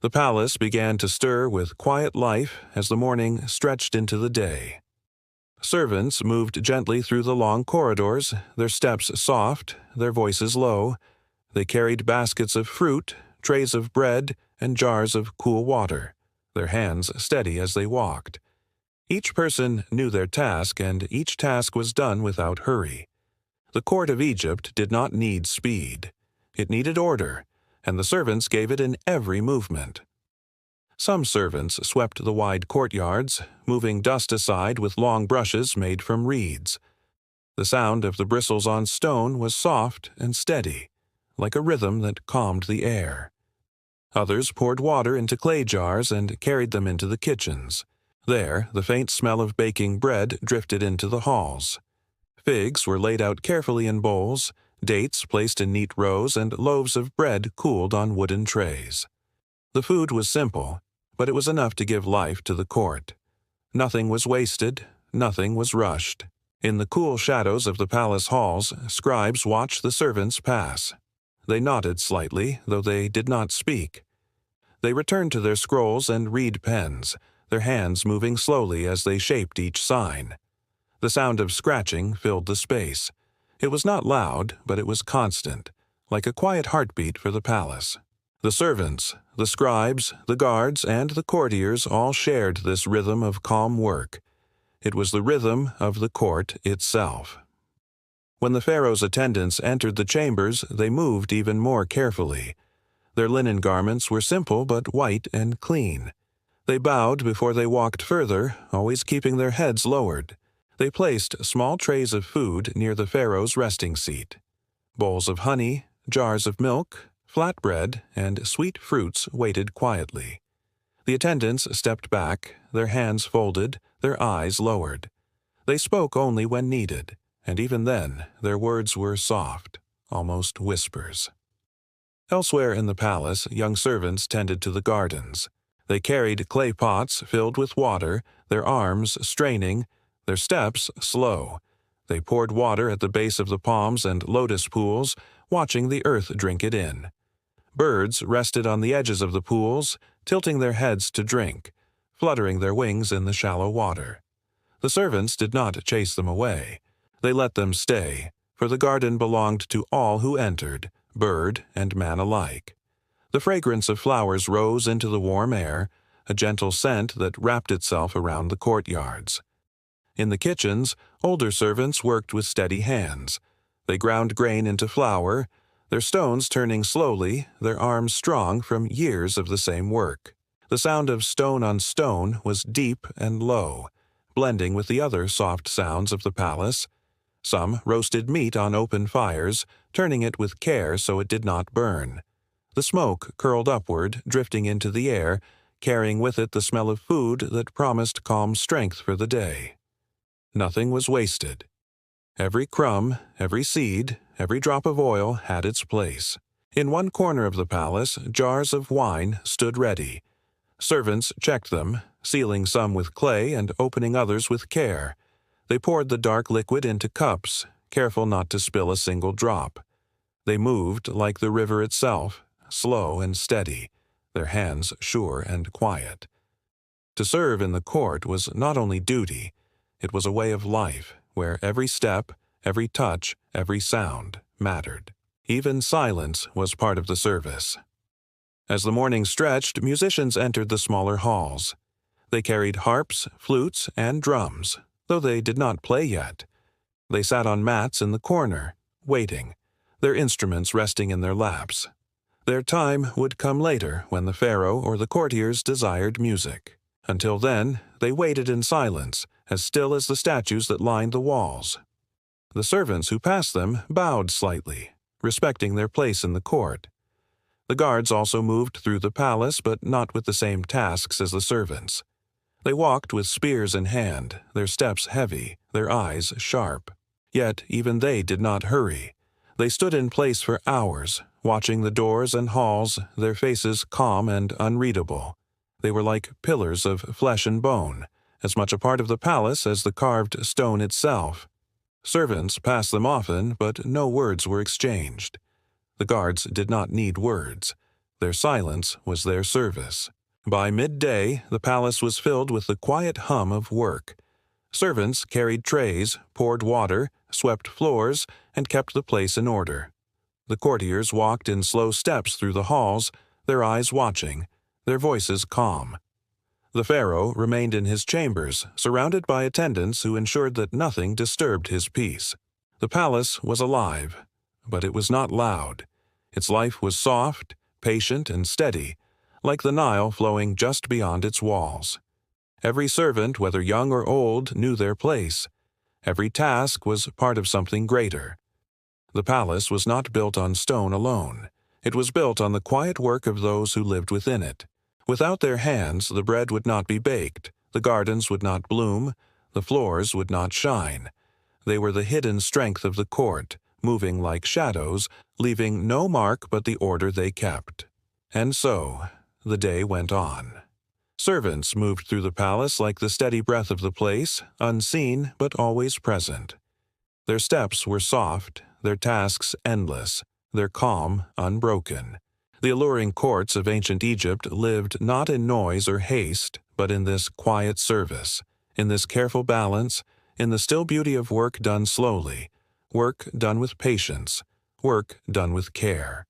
The palace began to stir with quiet life as the morning stretched into the day. Servants moved gently through the long corridors, their steps soft, their voices low. They carried baskets of fruit, trays of bread, and jars of cool water, their hands steady as they walked. Each person knew their task, and each task was done without hurry. The court of Egypt did not need speed. It needed order, and the servants gave it in every movement. Some servants swept the wide courtyards, moving dust aside with long brushes made from reeds. The sound of the bristles on stone was soft and steady, like a rhythm that calmed the air. Others poured water into clay jars and carried them into the kitchens. There, the faint smell of baking bread drifted into the halls. Figs were laid out carefully in bowls, dates placed in neat rows, and loaves of bread cooled on wooden trays. The food was simple, but it was enough to give life to the court. Nothing was wasted, nothing was rushed. In the cool shadows of the palace halls, scribes watched the servants pass. They nodded slightly, though they did not speak. They returned to their scrolls and reed pens, their hands moving slowly as they shaped each sign. The sound of scratching filled the space. It was not loud, but it was constant, like a quiet heartbeat for the palace. The servants, the scribes, the guards, and the courtiers all shared this rhythm of calm work. It was the rhythm of the court itself. When the pharaoh's attendants entered the chambers, they moved even more carefully. Their linen garments were simple but white and clean. They bowed before they walked further, always keeping their heads lowered. They placed small trays of food near the pharaoh's resting seat. Bowls of honey, jars of milk, flatbread, and sweet fruits waited quietly. The attendants stepped back, their hands folded, their eyes lowered. They spoke only when needed, and even then their words were soft, almost whispers. Elsewhere in the palace, young servants tended to the gardens. They carried clay pots filled with water, their arms straining, their steps slow. They poured water at the base of the palms and lotus pools, watching the earth drink it in. Birds rested on the edges of the pools, tilting their heads to drink, fluttering their wings in the shallow water. The servants did not chase them away. They let them stay, for the garden belonged to all who entered, bird and man alike. The fragrance of flowers rose into the warm air, a gentle scent that wrapped itself around the courtyards. In the kitchens, older servants worked with steady hands. They ground grain into flour, their stones turning slowly, their arms strong from years of the same work. The sound of stone on stone was deep and low, blending with the other soft sounds of the palace. Some roasted meat on open fires, turning it with care so it did not burn. The smoke curled upward, drifting into the air, carrying with it the smell of food that promised calm strength for the day. Nothing was wasted. Every crumb, every seed, every drop of oil had its place. In one corner of the palace, jars of wine stood ready. Servants checked them, sealing some with clay and opening others with care. They poured the dark liquid into cups, careful not to spill a single drop. They moved like the river itself, slow and steady, their hands sure and quiet. To serve in the court was not only duty, it was a way of life, where every step, every touch, every sound mattered. Even silence was part of the service. As the morning stretched, musicians entered the smaller halls. They carried harps, flutes, and drums, though they did not play yet. They sat on mats in the corner, waiting, their instruments resting in their laps. Their time would come later when the pharaoh or the courtiers desired music. Until then, they waited in silence, as still as the statues that lined the walls. The servants who passed them bowed slightly, respecting their place in the court. The guards also moved through the palace, but not with the same tasks as the servants. They walked with spears in hand, their steps heavy, their eyes sharp. Yet even they did not hurry. They stood in place for hours, watching the doors and halls, their faces calm and unreadable. They were like pillars of flesh and bone, as much a part of the palace as the carved stone itself. Servants passed them often, but no words were exchanged. The guards did not need words. Their silence was their service. By midday, the palace was filled with the quiet hum of work. Servants carried trays, poured water, swept floors, and kept the place in order. The courtiers walked in slow steps through the halls, their eyes watching, their voices calm. The pharaoh remained in his chambers, surrounded by attendants who ensured that nothing disturbed his peace. The palace was alive, but it was not loud. Its life was soft, patient, and steady, like the Nile flowing just beyond its walls. Every servant, whether young or old, knew their place. Every task was part of something greater. The palace was not built on stone alone. It was built on the quiet work of those who lived within it. Without their hands, the bread would not be baked, the gardens would not bloom, the floors would not shine. They were the hidden strength of the court, moving like shadows, leaving no mark but the order they kept. And so, the day went on. Servants moved through the palace like the steady breath of the place, unseen but always present. Their steps were soft, their tasks endless, their calm unbroken. The alluring courts of ancient Egypt lived not in noise or haste, but in this quiet service, in this careful balance, in the still beauty of work done slowly, work done with patience, work done with care.